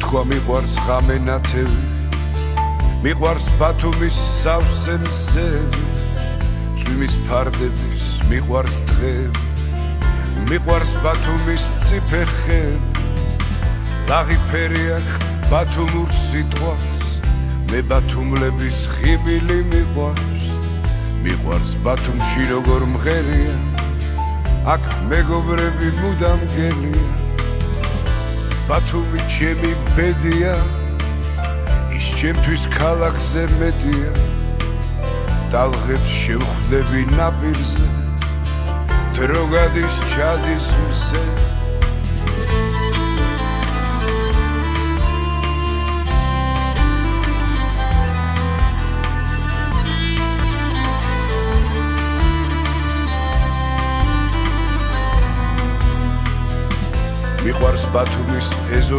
თქვა მიყვარს ღამენათევი, მიყვარს ბათუმის სავსე მზები, წვიმის ფარდების მიყვარს დღები, მიყვარს ბათუმის წიფეხები, ლაღი ფერი აქვს ბათუმურ სიტყვას, მე ბათუმლების ხიბილი მიყვარს, მიყვარს ბათუმში როგორ მღერია, აქ მეგობრები მუდამ გელია, ბათუმი ჩემი ბედია, ის ჩემთვის ქალაქზე მეტია, ტალღებს შევხვდები ნაპირზე, დრო გადის ჩადის მზე. მიყვარს ბათუმის ეზოს